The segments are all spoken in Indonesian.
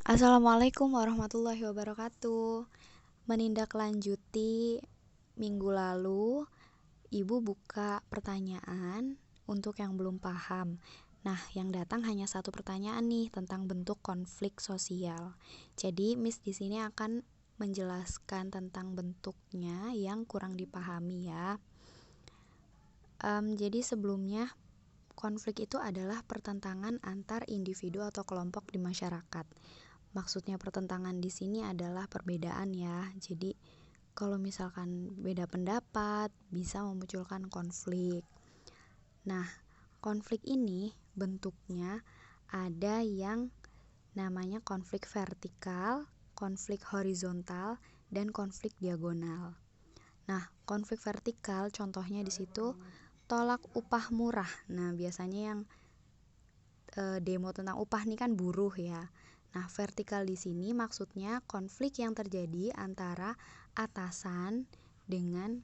Assalamualaikum warahmatullahi wabarakatuh. Menindaklanjuti minggu lalu, Ibu buka pertanyaan untuk yang belum paham. Nah, yang datang hanya satu pertanyaan nih tentang bentuk konflik sosial. Jadi, Miss di sini akan menjelaskan tentang bentuknya yang kurang dipahami ya. Jadi sebelumnya konflik itu adalah pertentangan antar individu atau kelompok di masyarakat. Maksudnya pertentangan di sini adalah perbedaan ya. Jadi kalau misalkan beda pendapat bisa memunculkan konflik. Nah, konflik ini bentuknya ada yang namanya konflik vertikal, konflik horizontal, dan konflik diagonal. Nah, konflik vertikal contohnya di situ tolak upah murah. Nah, biasanya yang demo tentang upah nih kan buruh ya. Nah, vertikal di sini maksudnya konflik yang terjadi antara atasan dengan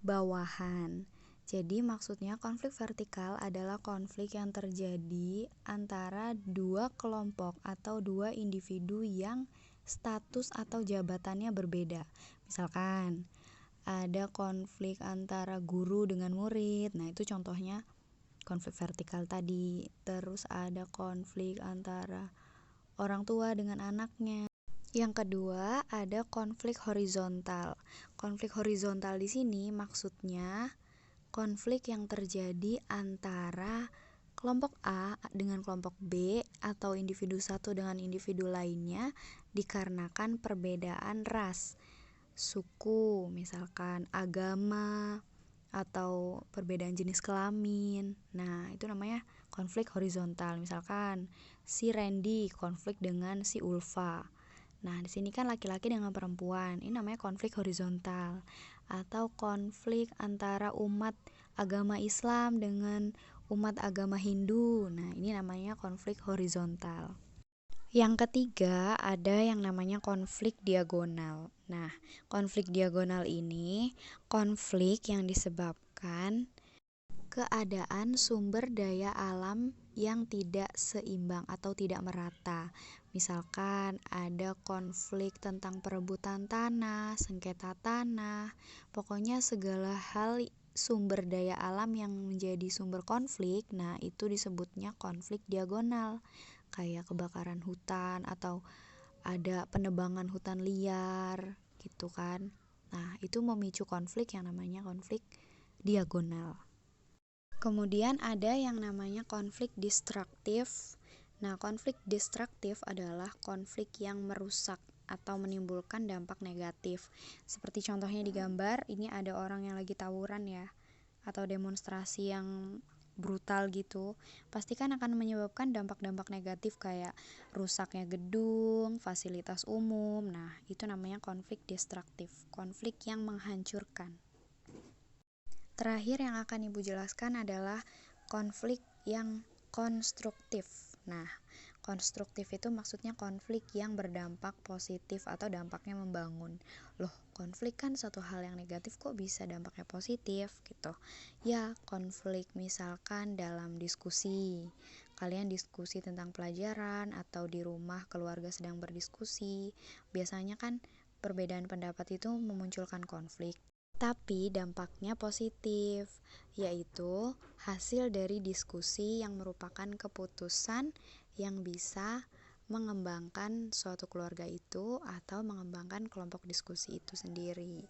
bawahan. Jadi maksudnya konflik vertikal adalah konflik yang terjadi antara dua kelompok atau dua individu yang status atau jabatannya berbeda. Misalkan ada konflik antara guru dengan murid. Nah, itu contohnya konflik vertikal tadi. Terus ada konflik antara orang tua dengan anaknya. Yang kedua, ada konflik horizontal. Konflik horizontal di sini maksudnya konflik yang terjadi antara kelompok A dengan kelompok B atau individu satu dengan individu lainnya dikarenakan perbedaan ras, suku, misalkan agama, atau perbedaan jenis kelamin. Nah, itu namanya konflik horizontal. Misalkan si Randy konflik dengan si Ulfa. Nah, di sini kan laki-laki dengan perempuan. Ini namanya konflik horizontal. Atau konflik antara umat agama Islam dengan umat agama Hindu. Nah, ini namanya konflik horizontal. Yang ketiga, ada yang namanya konflik diagonal. Nah, konflik diagonal ini konflik yang disebabkan keadaan sumber daya alam yang tidak seimbang atau tidak merata. Misalkan ada konflik tentang perebutan tanah, sengketa tanah, pokoknya segala hal sumber daya alam yang menjadi sumber konflik, nah itu disebutnya konflik diagonal. Kayak kebakaran hutan atau ada penebangan hutan liar gitu kan. Nah, itu memicu konflik yang namanya konflik diagonal. Kemudian ada yang namanya konflik destruktif. Nah, konflik destruktif adalah konflik yang merusak atau menimbulkan dampak negatif. Seperti contohnya di gambar, ini ada orang yang lagi tawuran ya, atau demonstrasi yang brutal gitu. Pasti kan akan menyebabkan dampak-dampak negatif kayak rusaknya gedung, fasilitas umum. Nah, itu namanya konflik destruktif, konflik yang menghancurkan. Terakhir yang akan Ibu jelaskan adalah konflik yang konstruktif. Nah, konstruktif itu maksudnya konflik yang berdampak positif atau dampaknya membangun. Loh, konflik kan satu hal yang negatif kok bisa dampaknya positif gitu. Ya, konflik misalkan dalam diskusi. Kalian diskusi tentang pelajaran atau di rumah keluarga sedang berdiskusi. Biasanya kan perbedaan pendapat itu memunculkan konflik. Tapi dampaknya positif, yaitu hasil dari diskusi yang merupakan keputusan yang bisa mengembangkan suatu keluarga itu atau mengembangkan kelompok diskusi itu sendiri.